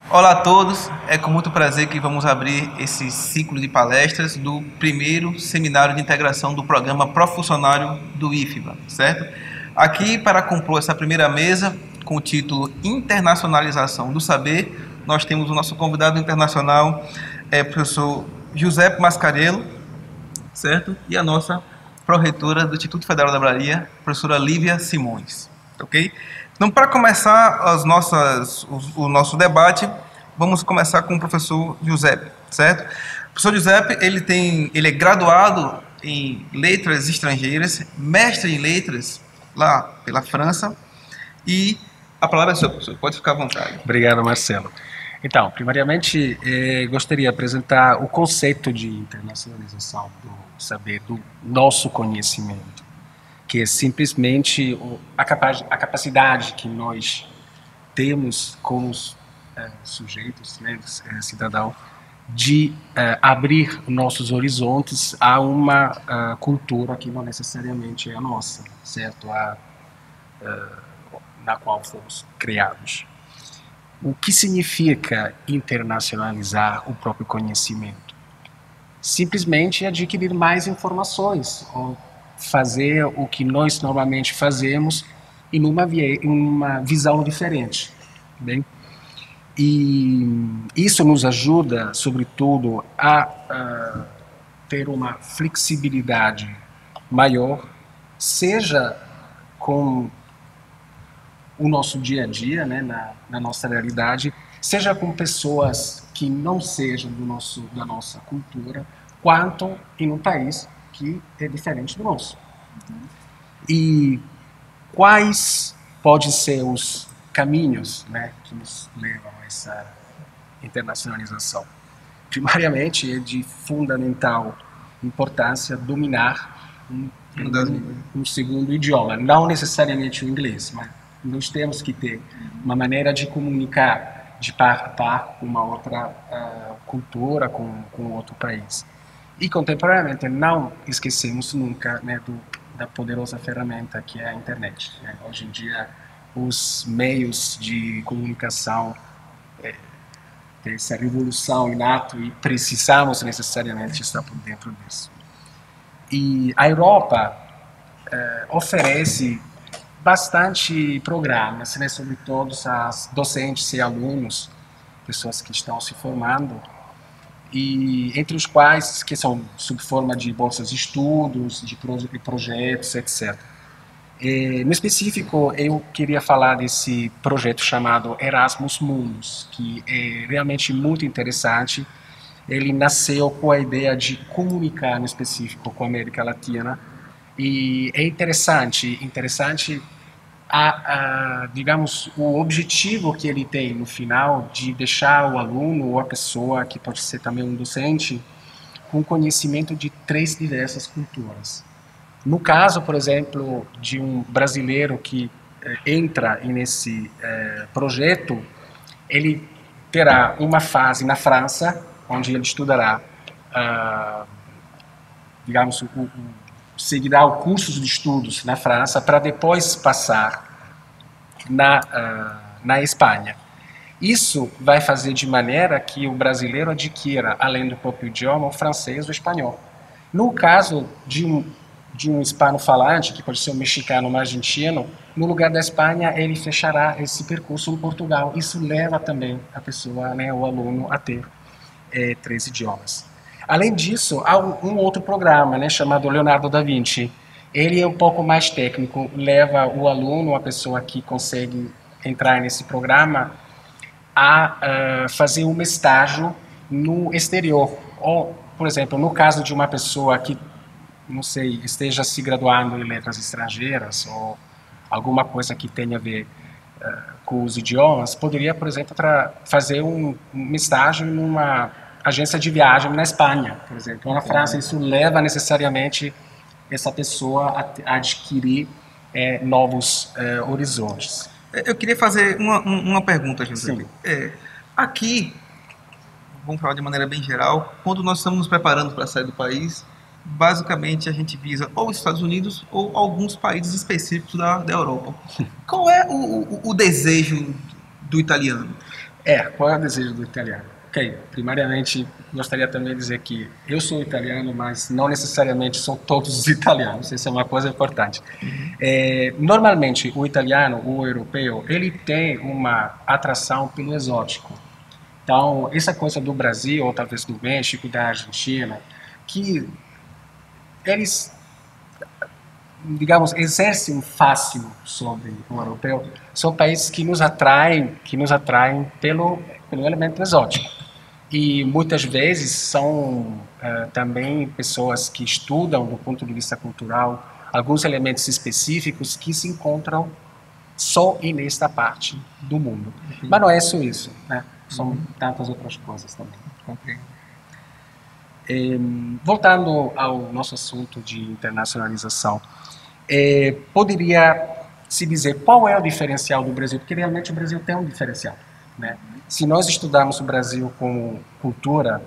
Olá a todos, é com muito prazer que vamos abrir esse ciclo de palestras do primeiro seminário de integração do programa Profuncionário do IFBA, certo? Aqui, para compor essa primeira mesa, com o título Internacionalização do Saber, nós temos o nosso convidado internacional, professor Giuseppe Mascarello, certo? E a nossa pró-reitora do Instituto Federal da Bahia, professora Lívia Simões, ok? Então, para começar o nosso debate, vamos começar com o professor Giuseppe, certo? O professor Giuseppe, ele é graduado em letras estrangeiras, mestre em letras lá pela França, e a palavra é sua, professor, pode ficar à vontade. Obrigado, Marcelo. Então, primariamente, gostaria de apresentar o conceito de internacionalização do saber, do nosso conhecimento, que é simplesmente a capacidade que nós temos como sujeitos, né, cidadão, de abrir nossos horizontes a uma cultura que não necessariamente é a nossa, certo? Na qual fomos criados. O que significa internacionalizar o próprio conhecimento? Simplesmente adquirir mais informações, ou fazer o que nós normalmente fazemos em uma visão diferente. Bem? E isso nos ajuda, sobretudo, a ter uma flexibilidade maior, seja com o nosso dia a dia, né, na nossa realidade, seja com pessoas que não sejam da nossa cultura, quanto em um país que é diferente do nosso. E quais podem ser os caminhos, né, que nos levam a essa internacionalização? Primariamente, é de fundamental importância dominar um segundo idioma, não necessariamente o inglês, mas nós temos que ter uma maneira de comunicar de par a par com uma outra cultura, com outro país. E, contemporaneamente, não esquecemos nunca, né, da poderosa ferramenta que é a internet. Né? Hoje em dia, os meios de comunicação têm essa revolução inata e precisamos necessariamente estar por dentro disso. E a Europa oferece bastante programas, né, sobretudo as docentes e alunos, pessoas que estão se formando, e entre os quais que são sob forma de bolsas de estudos, de projetos, etc. No específico, eu queria falar desse projeto chamado Erasmus Mundus, que é realmente muito interessante. Ele nasceu com a ideia de comunicar, no específico, com a América Latina, e é interessante digamos, o objetivo que ele tem no final de deixar o aluno ou a pessoa, que pode ser também um docente, com conhecimento de 3 diversas culturas. No caso, por exemplo, de um brasileiro que entra nesse projeto, ele terá uma fase na França, onde ele estudará, digamos, seguirá o curso de estudos na França para depois passar na Espanha. Isso vai fazer de maneira que o brasileiro adquira, além do próprio idioma, o francês ou o espanhol. No caso de um hispano-falante, que pode ser um mexicano ou um argentino, no lugar da Espanha, ele fechará esse percurso em Portugal. Isso leva também a pessoa, né, o aluno, a ter 3 idiomas. Além disso, há um outro programa, né, chamado Leonardo da Vinci. Ele é um pouco mais técnico, leva o aluno, a pessoa que consegue entrar nesse programa, a fazer um estágio no exterior. Ou, por exemplo, no caso de uma pessoa que, não sei, esteja se graduando em letras estrangeiras ou alguma coisa que tenha a ver com os idiomas, poderia, por exemplo, fazer um estágio numa agência de viagem na Espanha, por exemplo, ou na França. Isso leva necessariamente essa pessoa a adquirir novos horizontes. Eu queria fazer uma pergunta, José. Aqui, vamos falar de maneira bem geral, quando nós estamos nos preparando para sair do país, basicamente a gente visa ou os Estados Unidos ou alguns países específicos da Europa. Qual é o desejo do italiano? Qual é o desejo do italiano? Ok, primariamente gostaria também de dizer que eu sou italiano, mas não necessariamente são todos os italianos, isso é uma coisa importante. Normalmente o italiano, o europeu, ele tem uma atração pelo exótico. Então, essa coisa do Brasil, ou talvez do México, da Argentina, que eles, digamos, exercem um fascínio sobre o europeu, são países que nos atraem pelo elemento exótico. E muitas vezes são também pessoas que estudam, do ponto de vista cultural, alguns elementos específicos que se encontram só e nesta parte do mundo. Mas não é só isso, né? São tantas outras coisas também. Compreendo. Voltando ao nosso assunto de internacionalização, poderia se dizer qual é o diferencial do Brasil, porque realmente o Brasil tem um diferencial, né? Se nós estudarmos o Brasil como cultura,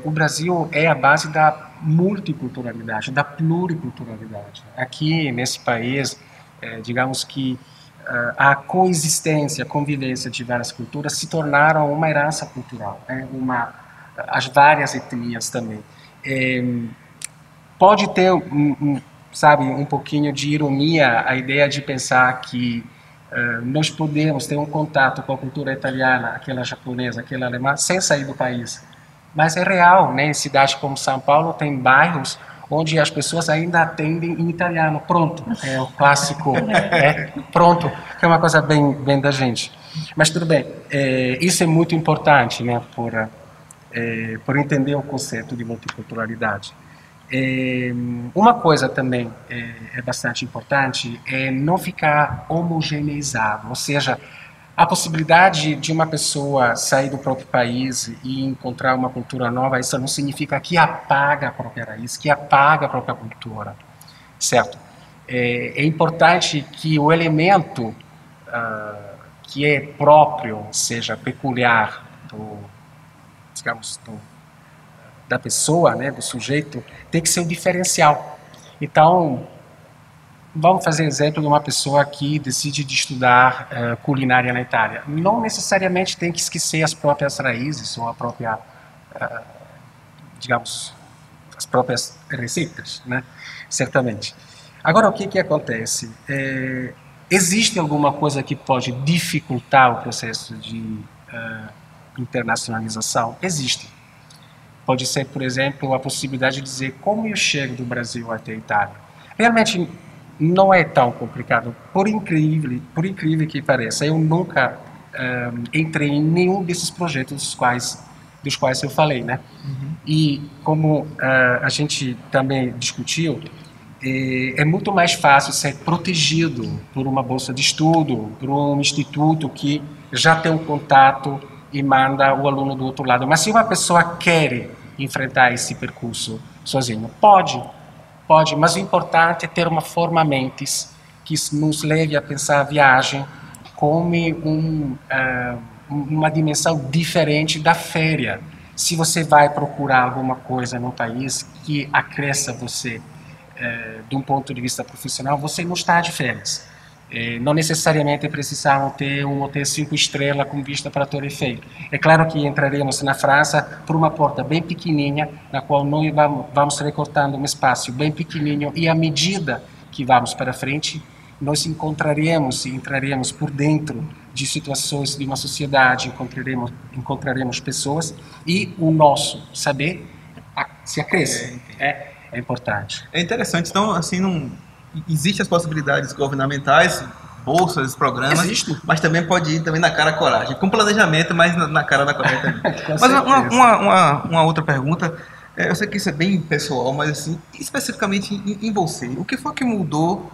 o Brasil é a base da multiculturalidade, da pluriculturalidade. Aqui, nesse país, digamos que a coexistência, a convivência de várias culturas se tornaram uma herança cultural, as várias etnias também. Pode ter, sabe, um pouquinho de ironia a ideia de pensar que nós podemos ter um contato com a cultura italiana, aquela japonesa, aquela alemã, sem sair do país. Mas é real, né? Em cidades como São Paulo tem bairros onde as pessoas ainda atendem em italiano. Pronto, é o clássico, pronto, que é uma coisa bem da gente. Mas tudo bem, isso é muito importante, né? Por entender o conceito de multiculturalidade. Uma coisa também é bastante importante é não ficar homogeneizado, ou seja, a possibilidade de uma pessoa sair do próprio país e encontrar uma cultura nova, isso não significa que apaga a própria raiz, que apaga a própria cultura, certo? É importante que o elemento que é próprio, seja peculiar da pessoa, né, do sujeito, tem que ser um diferencial. Então, vamos fazer exemplo de uma pessoa que decide de estudar culinária na Itália. Não necessariamente tem que esquecer as próprias raízes ou a própria, digamos, as próprias receitas, né? Certamente. Agora, o que acontece? Existe alguma coisa que pode dificultar o processo de internacionalização? Existe. Pode ser, por exemplo, a possibilidade de dizer como eu chego do Brasil até a Itália. Realmente não é tão complicado, por incrível que pareça. Eu nunca entrei em nenhum desses projetos dos quais eu falei, né? E como a gente também discutiu, é muito mais fácil ser protegido por uma bolsa de estudo, por um instituto que já tem um contato e manda o aluno do outro lado. Mas se uma pessoa quer enfrentar esse percurso sozinho, pode, mas o importante é ter uma forma mentis que nos leve a pensar a viagem como uma dimensão diferente da férias. Se você vai procurar alguma coisa no país que acresça você de um ponto de vista profissional, você não está de férias. Não necessariamente precisavam ter um hotel 5 estrelas com vista para a Torre Eiffel. É claro que entraremos na França por uma porta bem pequenininha, na qual nós vamos recortando um espaço bem pequenininho, e à medida que vamos para frente, nós entraremos por dentro de situações de uma sociedade, encontraremos pessoas, e o nosso saber se acresce. É importante. É interessante. Então, assim, existem as possibilidades governamentais, bolsas, programas, mas também pode ir também na cara coragem, com planejamento, mas na cara da coragem também. Mas uma outra pergunta, eu sei que isso é bem pessoal, mas assim, especificamente em você, o que foi que mudou?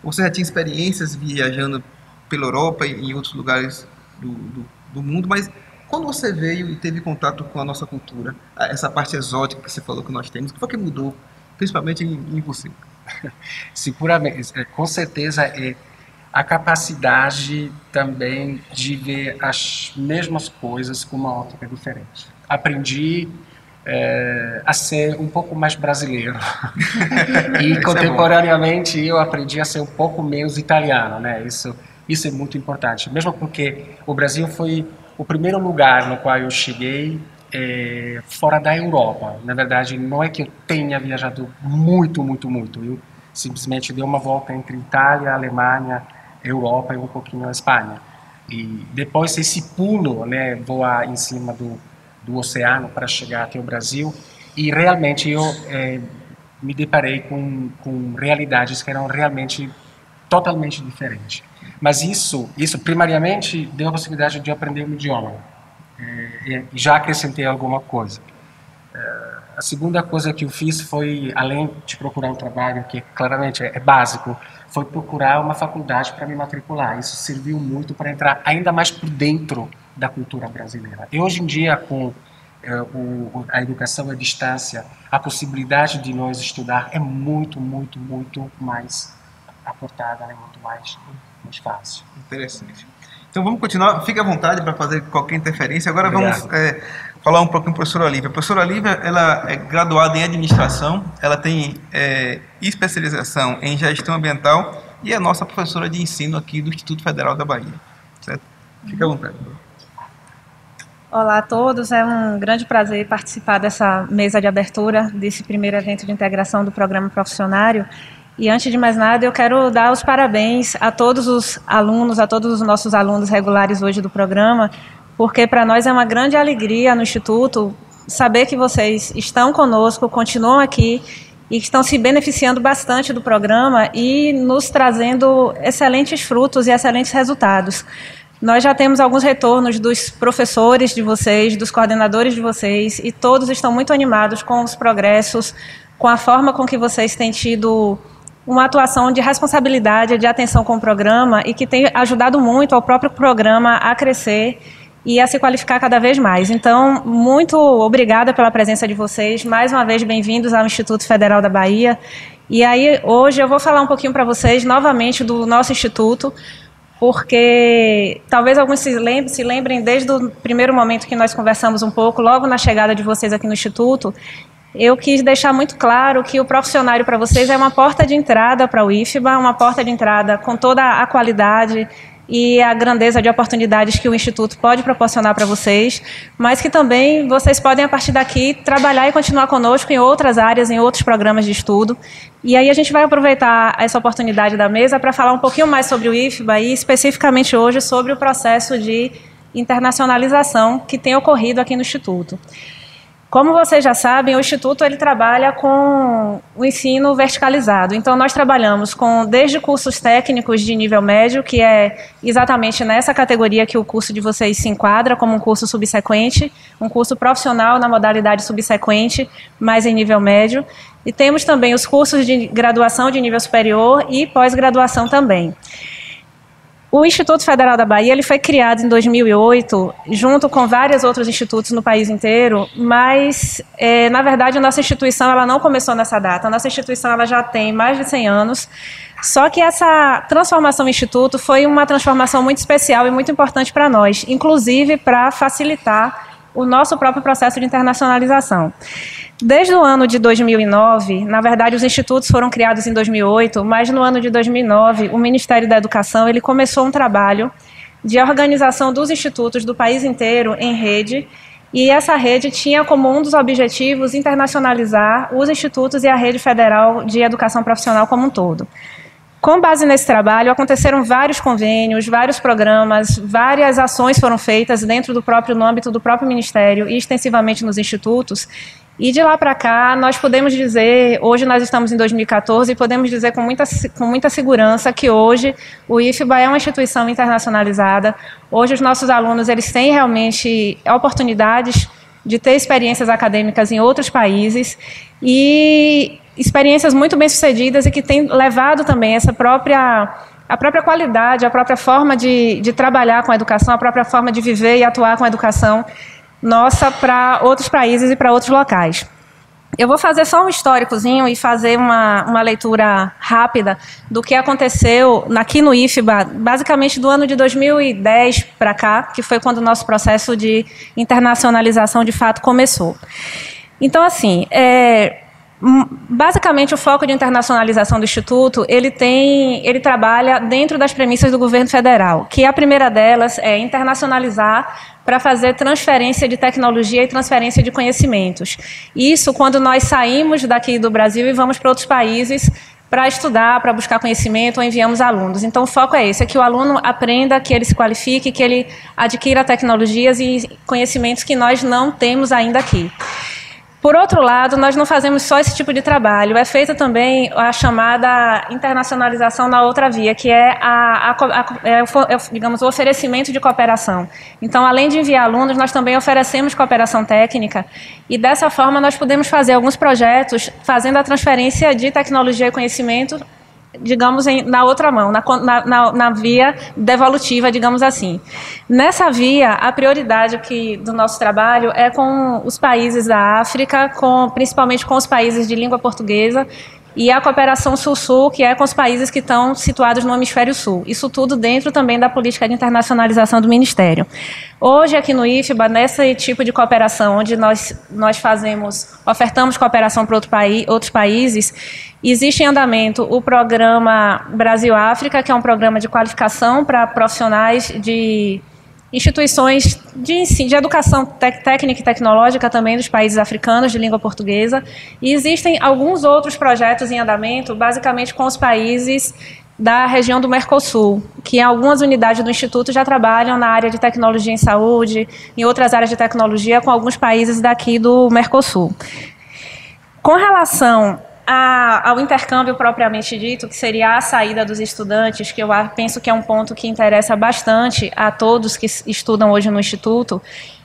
Você já tinha experiências viajando pela Europa e em outros lugares do mundo, mas quando você veio e teve contato com a nossa cultura, essa parte exótica que você falou que nós temos, o que foi que mudou, principalmente em você? Seguramente, com certeza é a capacidade também de ver as mesmas coisas com uma ótica diferente. Aprendi a ser um pouco mais brasileiro e contemporaneamente eu aprendi a ser um pouco menos italiano, né? Isso é muito importante, mesmo porque o Brasil foi o primeiro lugar no qual eu cheguei fora da Europa. Na verdade, não é que eu tenha viajado muito. Eu simplesmente dei uma volta entre Itália, Alemanha, Europa e um pouquinho a Espanha. E depois esse pulo, né, voar em cima do oceano para chegar até o Brasil, e realmente eu me deparei com realidades que eram realmente totalmente diferentes. Mas isso primariamente deu a possibilidade de aprender um idioma. E já acrescentei alguma coisa. A segunda coisa que eu fiz foi, além de procurar um trabalho que claramente é básico, foi procurar uma faculdade para me matricular. Isso serviu muito para entrar ainda mais por dentro da cultura brasileira. E hoje em dia, com a educação à distância, a possibilidade de nós estudar é muito mais aportada, é muito mais fácil. Interessante. Então vamos continuar, fique à vontade para fazer qualquer interferência. Agora Obrigado. vamos falar um pouquinho com a professora Olívia. A professora Olívia, ela é graduada em administração, ela tem especialização em gestão ambiental e é nossa professora de ensino aqui do Instituto Federal da Bahia. Certo? Fique à vontade. Olá a todos, é um grande prazer participar dessa mesa de abertura desse primeiro evento de integração do programa profissionário. E antes de mais nada, eu quero dar os parabéns a todos os alunos, a todos os nossos alunos regulares hoje do programa, porque para nós é uma grande alegria no Instituto saber que vocês estão conosco, continuam aqui e estão se beneficiando bastante do programa e nos trazendo excelentes frutos e excelentes resultados. Nós já temos alguns retornos dos professores de vocês, dos coordenadores de vocês, e todos estão muito animados com os progressos, com a forma com que vocês têm tido uma atuação de responsabilidade, de atenção com o programa e que tem ajudado muito ao próprio programa a crescer e a se qualificar cada vez mais. Então, muito obrigada pela presença de vocês. Mais uma vez, bem-vindos ao Instituto Federal da Bahia. E aí, hoje, eu vou falar um pouquinho para vocês, novamente, do nosso Instituto, porque talvez alguns se lembrem desde o primeiro momento que nós conversamos um pouco, logo na chegada de vocês aqui no Instituto. Eu quis deixar muito claro que o profissionário para vocês é uma porta de entrada para o IFBA, uma porta de entrada com toda a qualidade e a grandeza de oportunidades que o Instituto pode proporcionar para vocês, mas que também vocês podem, a partir daqui, trabalhar e continuar conosco em outras áreas, em outros programas de estudo. E aí a gente vai aproveitar essa oportunidade da mesa para falar um pouquinho mais sobre o IFBA e, especificamente hoje, sobre o processo de internacionalização que tem ocorrido aqui no Instituto. Como vocês já sabem, o Instituto ele trabalha com o ensino verticalizado. Então, nós trabalhamos desde cursos técnicos de nível médio, que é exatamente nessa categoria que o curso de vocês se enquadra, como um curso subsequente, um curso profissional na modalidade subsequente, mas em nível médio. E temos também os cursos de graduação de nível superior e pós-graduação também. O Instituto Federal da Bahia ele foi criado em 2008, junto com vários outros institutos no país inteiro, mas, na verdade, a nossa instituição ela não começou nessa data. A nossa instituição ela já tem mais de 100 anos, só que essa transformação do Instituto foi uma transformação muito especial e muito importante para nós, inclusive para facilitar o nosso próprio processo de internacionalização. Desde o ano de 2009, na verdade os institutos foram criados em 2008, mas no ano de 2009 o Ministério da Educação ele começou um trabalho de organização dos institutos do país inteiro em rede, e essa rede tinha como um dos objetivos internacionalizar os institutos e a rede federal de educação profissional como um todo. Com base nesse trabalho, aconteceram vários convênios, vários programas, várias ações foram feitas dentro no âmbito do próprio Ministério e extensivamente nos institutos. E de lá para cá, nós podemos dizer, hoje nós estamos em 2014, e podemos dizer com muita segurança que hoje o IFBA é uma instituição internacionalizada. Hoje os nossos alunos eles têm realmente oportunidades de ter experiências acadêmicas em outros países e experiências muito bem-sucedidas e que têm levado também a própria qualidade, a própria forma de trabalhar com a educação, a própria forma de viver e atuar com a educação nossa para outros países e para outros locais. Eu vou fazer só um históricozinho e fazer uma leitura rápida do que aconteceu aqui no IFBA, basicamente do ano de 2010 para cá, que foi quando o nosso processo de internacionalização de fato começou. Então, assim, Basicamente, o foco de internacionalização do Instituto, ele trabalha dentro das premissas do governo federal, que a primeira delas é internacionalizar para fazer transferência de tecnologia e transferência de conhecimentos. Isso quando nós saímos daqui do Brasil e vamos para outros países para estudar, para buscar conhecimento, ou enviamos alunos. Então, o foco é esse, é que o aluno aprenda, que ele se qualifique, que ele adquira tecnologias e conhecimentos que nós não temos ainda aqui. Por outro lado, nós não fazemos só esse tipo de trabalho, é feita também a chamada internacionalização na outra via, que é digamos, o oferecimento de cooperação. Então, além de enviar alunos, nós também oferecemos cooperação técnica e, dessa forma, nós podemos fazer alguns projetos fazendo a transferência de tecnologia e conhecimento, digamos, na outra mão, na via devolutiva, digamos assim. Nessa via, a prioridade do nosso trabalho é com os países da África, principalmente com os países de língua portuguesa, e a cooperação Sul-Sul, que é com os países que estão situados no Hemisfério Sul. Isso tudo dentro também da política de internacionalização do Ministério. Hoje, aqui no IFBA, nesse tipo de cooperação, onde nós ofertamos cooperação para outros países, existe em andamento o programa Brasil-África, que é um programa de qualificação para profissionais de instituições de ensino, de educação técnica e tecnológica também dos países africanos de língua portuguesa, e existem alguns outros projetos em andamento, basicamente com os países da região do Mercosul, que algumas unidades do Instituto já trabalham na área de tecnologia em saúde, em outras áreas de tecnologia, com alguns países daqui do Mercosul. Com relação ao intercâmbio propriamente dito, que seria a saída dos estudantes, que eu penso que é um ponto que interessa bastante a todos que estudam hoje no Instituto.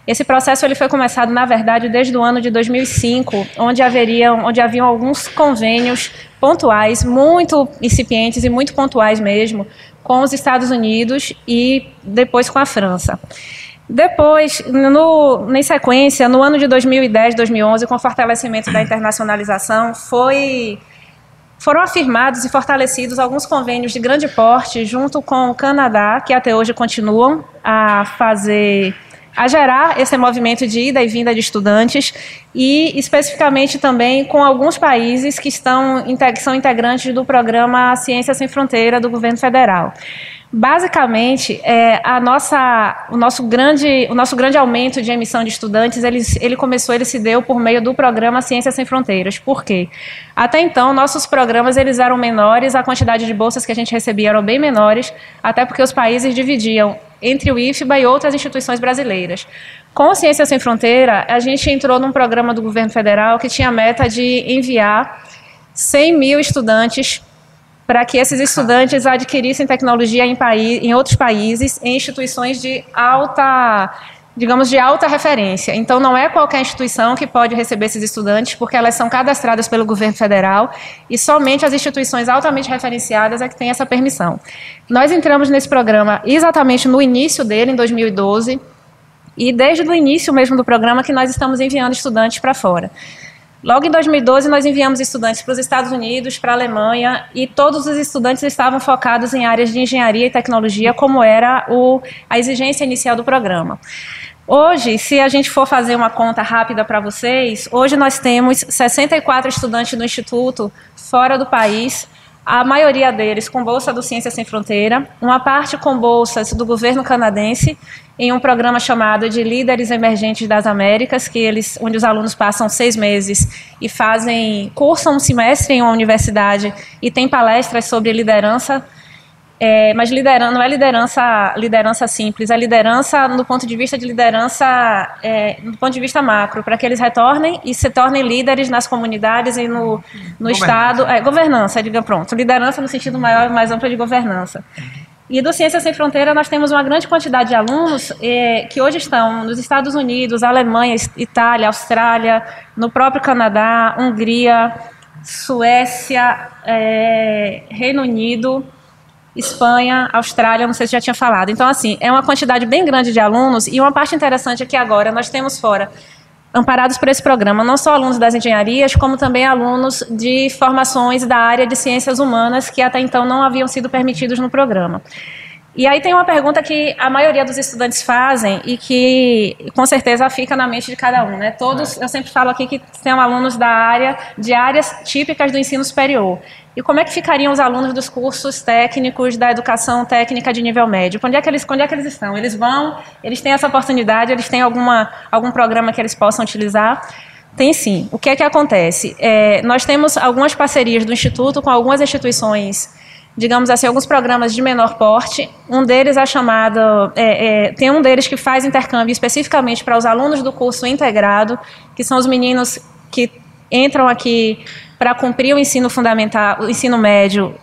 Esse processo ele foi começado, na verdade, desde o ano de 2005, onde haviam alguns convênios pontuais, muito incipientes e muito pontuais mesmo, com os Estados Unidos e depois com a França. Depois, em sequência, no ano de 2010, 2011, com o fortalecimento da internacionalização, foram afirmados e fortalecidos alguns convênios de grande porte junto com o Canadá, que até hoje continuam a gerar esse movimento de ida e vinda de estudantes, e especificamente também com alguns países que são integrantes do programa Ciência Sem Fronteira do governo federal. Basicamente, o nosso grande aumento de emissão de estudantes, ele se deu por meio do programa Ciência Sem Fronteiras. Por quê? Até então, nossos programas eles eram menores, a quantidade de bolsas que a gente recebia eram bem menores, até porque os países dividiam entre o IFBA e outras instituições brasileiras. Com a Ciência Sem Fronteira, a gente entrou num programa do governo federal que tinha a meta de enviar 100 mil estudantes para que esses estudantes adquirissem tecnologia em outros países, em instituições de alta referência. Então, não é qualquer instituição que pode receber esses estudantes, porque elas são cadastradas pelo governo federal, e somente as instituições altamente referenciadas é que têm essa permissão. Nós entramos nesse programa exatamente no início dele, em 2012, e desde o início mesmo do programa que nós estamos enviando estudantes para fora. Logo em 2012, nós enviamos estudantes para os Estados Unidos, para a Alemanha, e todos os estudantes estavam focados em áreas de engenharia e tecnologia, como era a exigência inicial do programa. Hoje, se a gente for fazer uma conta rápida para vocês, hoje nós temos 64 estudantes no Instituto fora do país, a maioria deles com bolsa do Ciência Sem Fronteira, uma parte com bolsas do governo canadense, em um programa chamado de Líderes Emergentes das Américas, onde os alunos passam 6 meses e cursam um semestre em uma universidade e têm palestras sobre liderança, mas não é liderança simples, é liderança do ponto de vista do ponto de vista macro, para que eles retornem e se tornem líderes nas comunidades e no Estado. Governança, pronto, liderança no sentido maior e mais amplo de governança. E do Ciência Sem Fronteira nós temos uma grande quantidade de alunos que hoje estão nos Estados Unidos, Alemanha, Itália, Austrália, no próprio Canadá, Hungria, Suécia, Reino Unido, Espanha, Austrália, não sei se já tinha falado. Então, assim, é uma quantidade bem grande de alunos, e uma parte interessante é que agora nós temos fora, amparados por esse programa, não só alunos das engenharias, como também alunos de formações da área de ciências humanas, que até então não haviam sido permitidos no programa. E aí tem uma pergunta que a maioria dos estudantes fazem e que com certeza fica na mente de cada um, né? Todos, eu sempre falo aqui que são alunos de áreas típicas do ensino superior. E como é que ficariam os alunos dos cursos técnicos da educação técnica de nível médio? Onde é que eles estão? Eles têm essa oportunidade, eles têm algum programa que eles possam utilizar? Tem sim. O que é que acontece? Nós temos algumas parcerias do Instituto com algumas instituições, digamos assim, alguns programas de menor porte. Um deles é chamado... tem um deles que faz intercâmbio especificamente para os alunos do curso integrado, que são os meninos que entram aqui para cumprir o ensino fundamental, o ensino médio,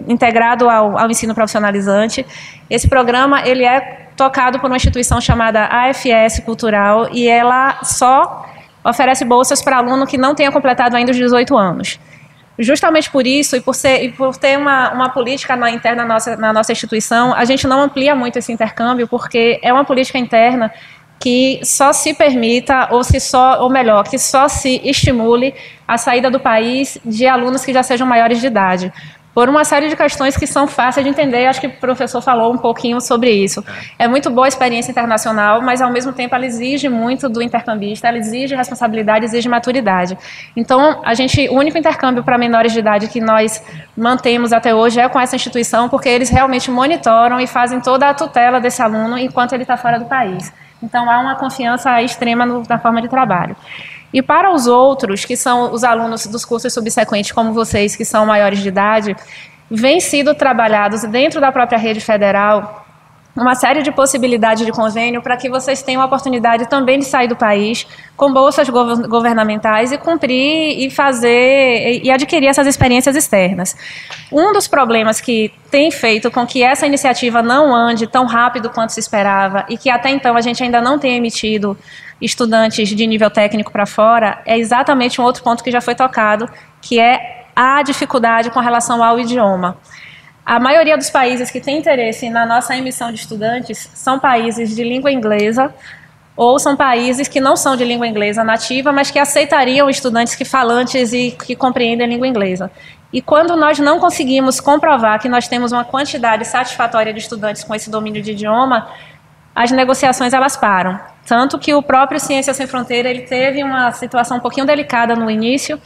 integrado ao ensino profissionalizante. Esse programa ele é tocado por uma instituição chamada AFS Cultural e ela só oferece bolsas para aluno que não tenha completado ainda os 18 anos. Justamente por isso, e por ter uma política interna na nossa instituição, a gente não amplia muito esse intercâmbio, porque é uma política interna que só se permita, que só se estimule a saída do país de alunos que já sejam maiores de idade, por uma série de questões que são fáceis de entender. Acho que o professor falou um pouquinho sobre isso. É muito boa a experiência internacional, mas ao mesmo tempo ela exige muito do intercambista, ela exige responsabilidade, exige maturidade. Então, o único intercâmbio para menores de idade que nós mantemos até hoje é com essa instituição, porque eles realmente monitoram e fazem toda a tutela desse aluno enquanto ele está fora do país. Então, há uma confiança extrema na forma de trabalho. E para os outros, que são os alunos dos cursos subsequentes, como vocês, que são maiores de idade, vêm sido trabalhados dentro da própria rede federal uma série de possibilidades de convênio para que vocês tenham a oportunidade também de sair do país com bolsas governamentais e cumprir e fazer e adquirir essas experiências externas. Um dos problemas que tem feito com que essa iniciativa não ande tão rápido quanto se esperava e que até então a gente ainda não tem emitido estudantes de nível técnico para fora é exatamente um outro ponto que já foi tocado, que é a dificuldade com relação ao idioma. A maioria dos países que tem interesse na nossa emissão de estudantes são países de língua inglesa ou são países que não são de língua inglesa nativa, mas que aceitariam estudantes que falantes e que compreendem a língua inglesa. E quando nós não conseguimos comprovar que nós temos uma quantidade satisfatória de estudantes com esse domínio de idioma, as negociações elas param. Tanto que o próprio Ciências Sem Fronteira ele teve uma situação um pouquinho delicada no início,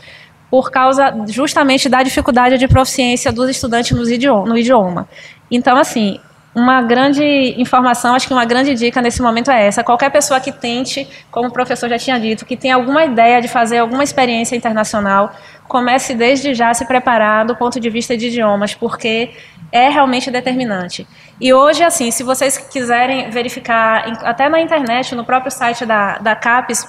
por causa justamente da dificuldade de proficiência dos estudantes no idioma. Então, assim, uma grande informação, acho que uma grande dica nesse momento é essa. Qualquer pessoa que tente, como o professor já tinha dito, que tem alguma ideia de fazer alguma experiência internacional, comece desde já a se preparar do ponto de vista de idiomas, porque é realmente determinante. E hoje, assim, se vocês quiserem verificar, até na internet, no próprio site da CAPES,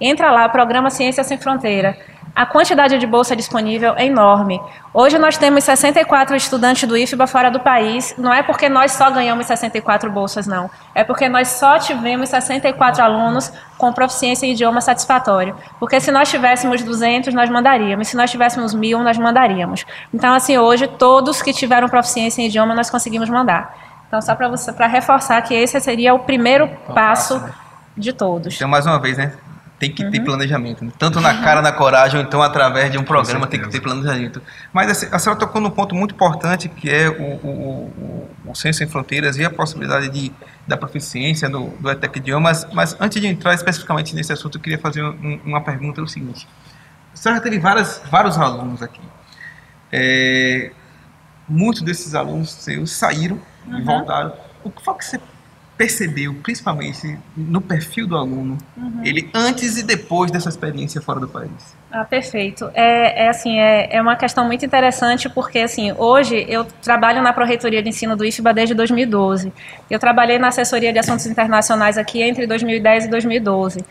entra lá, Programa Ciências Sem Fronteira. A quantidade de bolsa disponível é enorme. Hoje nós temos 64 estudantes do IFBA fora do país. Não é porque nós só ganhamos 64 bolsas, não. É porque nós só tivemos 64 alunos com proficiência em idioma satisfatório. Porque se nós tivéssemos 200, nós mandaríamos. Se nós tivéssemos 1.000, nós mandaríamos. Então, assim, hoje, todos que tiveram proficiência em idioma, nós conseguimos mandar. Então, só para reforçar que esse seria o primeiro passo de todos. Então, mais uma vez, né? Tem que ter planejamento, né? Tanto na cara, na coragem, ou então através de um programa tem que ter planejamento. Mas a senhora tocou num ponto muito importante, que é o Ciências Sem Fronteiras e a possibilidade da proficiência do ETEC Idiomas. Mas antes de entrar especificamente nesse assunto, eu queria fazer uma pergunta, o seguinte. A senhora teve vários alunos aqui. Muitos desses alunos seus saíram e voltaram. O que foi que você percebeu, principalmente no perfil do aluno, ele antes e depois dessa experiência fora do país? Perfeito. É uma questão muito interessante, porque assim, hoje eu trabalho na Pró-Reitoria de Ensino do IFBA desde 2012. Eu trabalhei na assessoria de assuntos internacionais aqui entre 2010 e 2012.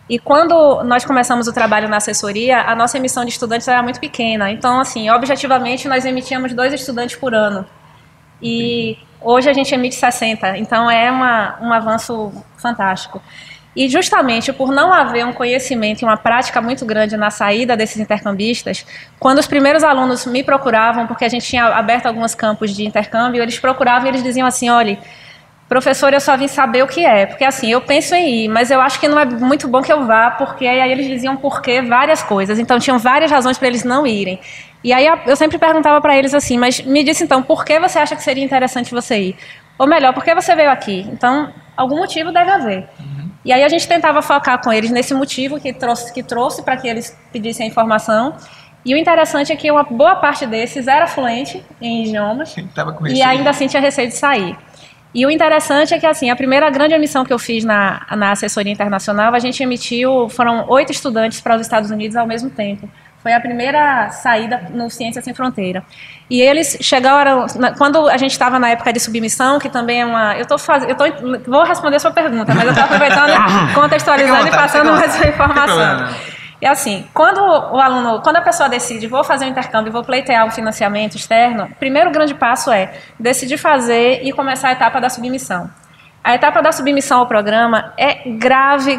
E quando nós começamos o trabalho na assessoria, a nossa emissão de estudantes era muito pequena. Então, assim, objetivamente, nós emitíamos 2 estudantes por ano. E hoje a gente emite 60, então é um avanço fantástico. E justamente por não haver um conhecimento e uma prática muito grande na saída desses intercambistas, quando os primeiros alunos me procuravam, porque a gente tinha aberto alguns campos de intercâmbio, eles procuravam e eles diziam assim, olha, professor, eu só vim saber o que é, porque assim, eu penso em ir, mas eu acho que não é muito bom que eu vá, porque aí eles diziam por quê, várias coisas, então tinham várias razões para eles não irem. E aí eu sempre perguntava para eles assim, mas me disse então, por que você acha que seria interessante você ir? Ou melhor, por que você veio aqui? Então, algum motivo deve haver. E aí a gente tentava focar com eles nesse motivo que trouxe para que eles pedissem a informação. E o interessante é que uma boa parte desses era fluente em idiomas e ainda assim tinha receio de sair. E o interessante é que, assim, a primeira grande emissão que eu fiz na assessoria internacional, a gente emitiu, foram 8 estudantes para os Estados Unidos ao mesmo tempo. Foi a primeira saída no Ciências Sem Fronteira. E eles chegaram, quando a gente estava na época de submissão, que também é uma... vou responder a sua pergunta, mas eu estou aproveitando, contextualizando e passando mais uma informação. É assim, quando a pessoa decide, vou fazer um intercâmbio, vou pleitear um financiamento externo, o primeiro grande passo é decidir fazer e começar a etapa da submissão. A etapa da submissão ao programa é grave,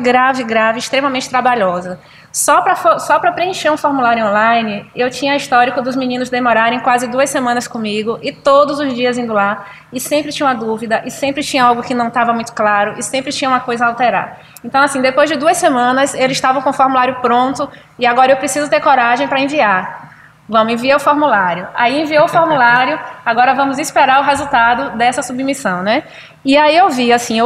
extremamente trabalhosa. Só para preencher um formulário online, eu tinha histórico dos meninos demorarem quase 2 semanas comigo e todos os dias indo lá, e sempre tinha uma dúvida, e sempre tinha algo que não estava muito claro, e sempre tinha uma coisa a alterar. Então, assim, depois de 2 semanas, eles estavam com o formulário pronto, e agora eu preciso ter coragem para enviar. Vamos, enviar o formulário. Aí enviou o formulário, agora vamos esperar o resultado dessa submissão, né? E aí eu vi, assim,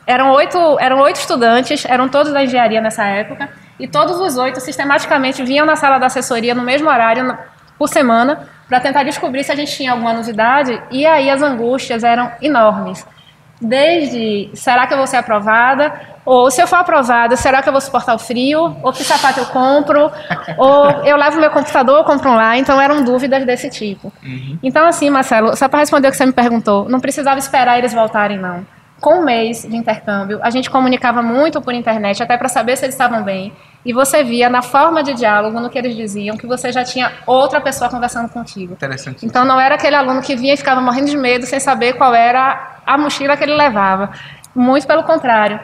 eram oito estudantes, eram todos da engenharia nessa época, e todos os 8 sistematicamente vinham na sala da assessoria no mesmo horário por semana para tentar descobrir se a gente tinha alguma novidade, e aí as angústias eram enormes. Desde, será que eu vou ser aprovada? Ou, se eu for aprovada, será que eu vou suportar o frio? Ou que sapato eu compro? Ou eu levo meu computador ou compro um lá? Então, eram dúvidas desse tipo. Então, assim, Marcelo, só para responder o que você me perguntou, não precisava esperar eles voltarem, não. Com 1 mês de intercâmbio, a gente comunicava muito por internet, até para saber se eles estavam bem. E você via na forma de diálogo, no que eles diziam, que você já tinha outra pessoa conversando contigo. Interessante. Então, não era aquele aluno que vinha e ficava morrendo de medo, sem saber qual era a mochila que ele levava. Muito pelo contrário.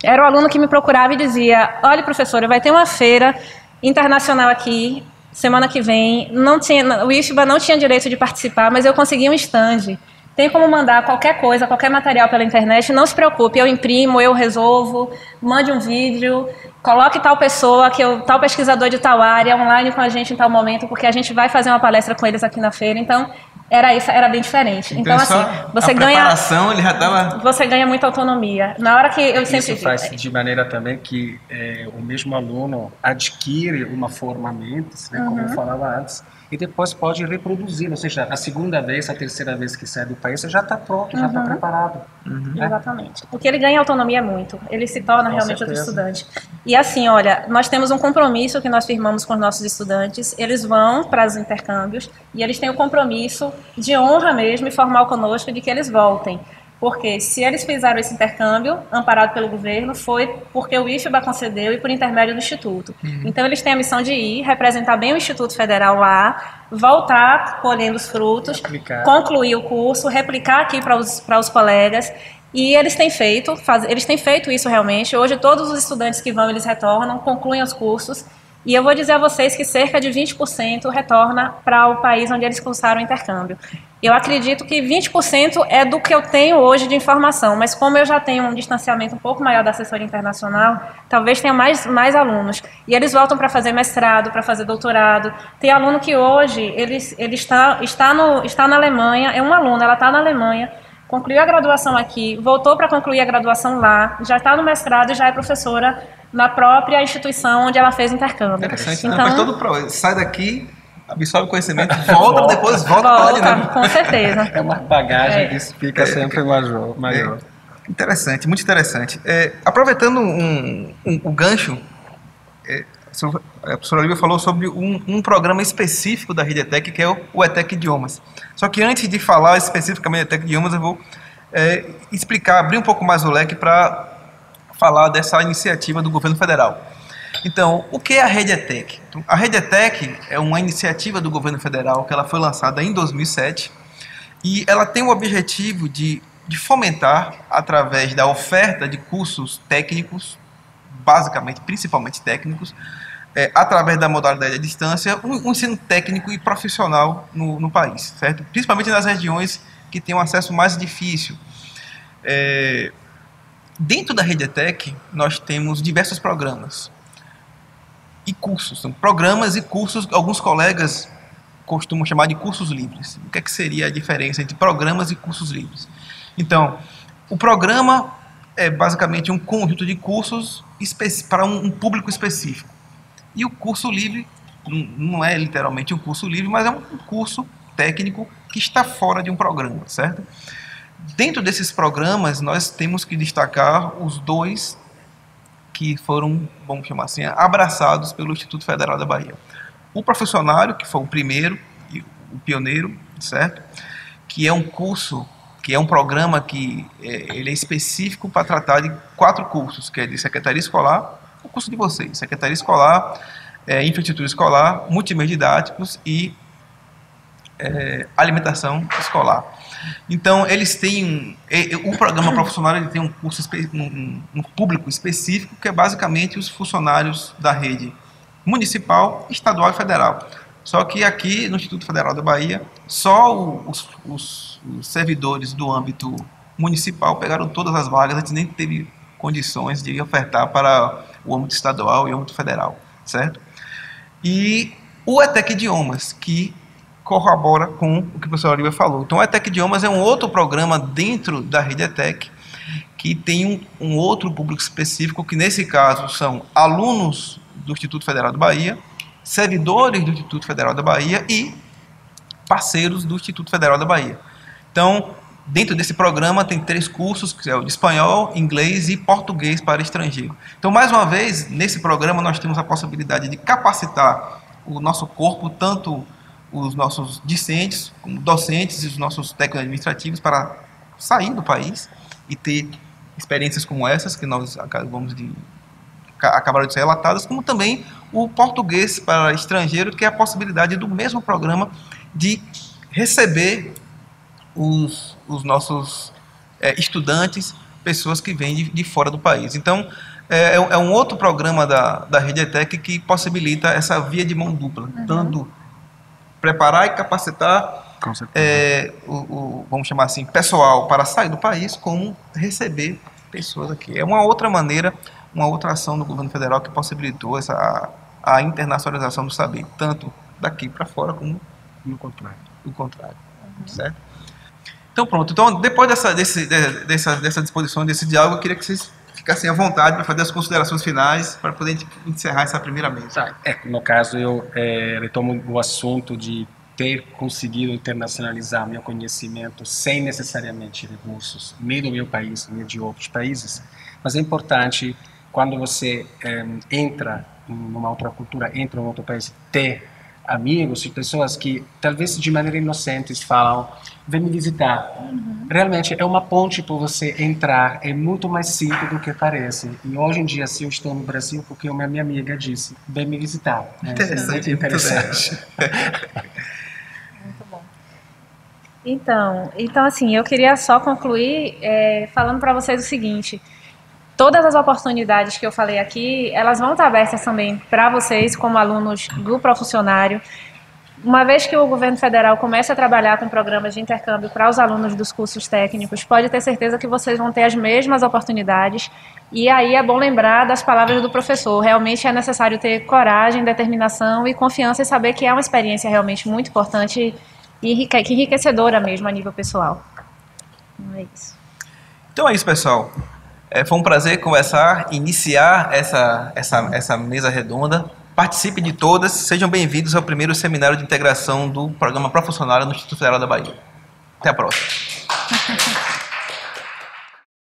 Era o aluno que me procurava e dizia, olha, professora, vai ter uma feira internacional aqui, semana que vem. O IFBA não tinha direito de participar, mas eu consegui um stand. Tem como mandar qualquer coisa, qualquer material pela internet, não se preocupe, eu imprimo, eu resolvo, mande um vídeo, coloque tal pessoa, tal pesquisador de tal área online com a gente em tal momento, porque a gente vai fazer uma palestra com eles aqui na feira. Então, era bem diferente. Então assim, você ganha muita autonomia. Na hora que eu sempre Isso faz de maneira também que o mesmo aluno adquire uma forma mente, né, como eu falava antes, e depois pode reproduzir, ou seja, a segunda vez, a terceira vez que sai do país, você já está pronto, já está preparado. Né? Exatamente. Porque ele ganha autonomia muito, ele se torna realmente outro estudante. E assim, olha, nós temos um compromisso que nós firmamos com os nossos estudantes, eles vão para os intercâmbios e eles têm o compromisso de honra mesmo e formal conosco de que eles voltem. Porque se eles fizeram esse intercâmbio, amparado pelo governo, foi porque o IFBA concedeu e por intermédio do Instituto. Então, eles têm a missão de ir, representar bem o Instituto Federal lá, voltar colhendo os frutos, concluir o curso, replicar aqui para os colegas. E eles têm feito isso realmente. Hoje, todos os estudantes que vão, eles retornam, concluem os cursos. E eu vou dizer a vocês que cerca de 20% retorna para o país onde eles cursaram o intercâmbio. Eu acredito que 20% é do que eu tenho hoje de informação, mas como eu já tenho um distanciamento um pouco maior da assessoria internacional, talvez tenha mais alunos. E eles voltam para fazer mestrado, para fazer doutorado. Tem aluno que hoje ele está na Alemanha, é uma aluna, ela está na Alemanha, concluiu a graduação aqui, voltou para concluir a graduação lá, já está no mestrado e já é professora na própria instituição onde ela fez intercâmbio. Interessante. Então, sai daqui, absorve conhecimento, volta para lá de novo. Com certeza. É uma bagagem que fica sempre maior. Interessante, muito interessante. Aproveitando o gancho, a professora Lívia falou sobre um programa específico da Rede ETEC, que é o ETEC Idiomas. Só que antes de falar especificamente do ETEC Idiomas, eu vou abrir um pouco mais o leque para falar dessa iniciativa do governo federal. Então, o que é a Rede ETEC? A Rede ETEC é uma iniciativa do governo federal que ela foi lançada em 2007 e ela tem o objetivo de fomentar, através da oferta de cursos técnicos, basicamente, principalmente técnicos, através da modalidade à distância, um ensino técnico e profissional no país, certo? Principalmente nas regiões que têm um acesso mais difícil. Dentro da Rede ETEC, nós temos diversos programas e cursos. São programas e cursos, alguns colegas costumam chamar de cursos livres. O que seria a diferença entre programas e cursos livres? Então, o programa é basicamente um conjunto de cursos para um público específico. E o curso livre não é literalmente um curso livre, mas é um curso técnico que está fora de um programa, certo? Dentro desses programas, nós temos que destacar os dois que foram, vamos chamar assim, abraçados pelo Instituto Federal da Bahia. O Professionário, que foi o primeiro e o pioneiro, certo? Que é um curso, que é um programa que ele é específico para tratar de 4 cursos, que é de Secretaria Escolar, o curso de vocês, Secretaria Escolar, Infraestrutura Escolar, Multimeios Didáticos e Alimentação Escolar. Então, eles têm... o programa profissional ele tem um curso, um público específico, que é basicamente os funcionários da rede municipal, estadual e federal. Só que aqui, no Instituto Federal da Bahia, só os servidores do âmbito municipal pegaram todas as vagas, a gente nem teve condições de ofertar para o âmbito estadual e o âmbito federal, certo? E o ETEC Idiomas, que corrobora com o que o professor Olivia falou. Então, o ETEC Idiomas é um outro programa dentro da rede ETEC, que tem um outro público específico, que nesse caso são alunos do Instituto Federal da Bahia, servidores do Instituto Federal da Bahia e parceiros do Instituto Federal da Bahia. Então, dentro desse programa tem 3 cursos, que é o de espanhol, inglês e português para estrangeiro. Então, mais uma vez, nesse programa nós temos a possibilidade de capacitar o nosso corpo, tanto os nossos discentes, como docentes e os nossos técnicos administrativos, para sair do país e ter experiências como essas que nós acabaram de ser relatadas, como também o português para estrangeiro, que é a possibilidade do mesmo programa de receber os nossos estudantes, pessoas que vêm de fora do país. Então, é um outro programa da Rede ETEC que possibilita essa via de mão dupla, tanto preparar e capacitar vamos chamar assim, pessoal para sair do país, como receber pessoas aqui. É uma outra maneira, uma outra ação do governo federal que possibilitou a internacionalização do saber, tanto daqui para fora como no contrário. Certo? Então pronto, então, depois dessa disposição, desse diálogo, eu queria que vocês ficassem à vontade para fazer as considerações finais, para poder encerrar essa primeira mesa. No caso, eu retomo o assunto de ter conseguido internacionalizar meu conhecimento sem necessariamente recursos, nem do meu país, nem de outros países, mas é importante, quando você entra numa outra cultura, entra em outro país, ter amigos e pessoas que talvez de maneira inocente falam: vem me visitar. Realmente é uma ponte para você entrar, é muito mais simples do que parece. E hoje em dia, se eu estou no Brasil, porque uma minha amiga disse: vem me visitar. Interessante. Muito bom. Então assim, eu queria só concluir falando para vocês o seguinte: todas as oportunidades que eu falei aqui, elas vão estar abertas também para vocês, como alunos do profissionário. Uma vez que o governo federal comece a trabalhar com programas de intercâmbio para os alunos dos cursos técnicos, pode ter certeza que vocês vão ter as mesmas oportunidades. E aí é bom lembrar das palavras do professor. Realmente é necessário ter coragem, determinação e confiança, e saber que é uma experiência realmente muito importante e enriquecedora mesmo a nível pessoal. Então é isso. Então é isso, pessoal. Foi um prazer iniciar essa mesa redonda. Participe de todas, sejam bem-vindos ao primeiro seminário de integração do Programa Profissionário no Instituto Federal da Bahia. Até a próxima.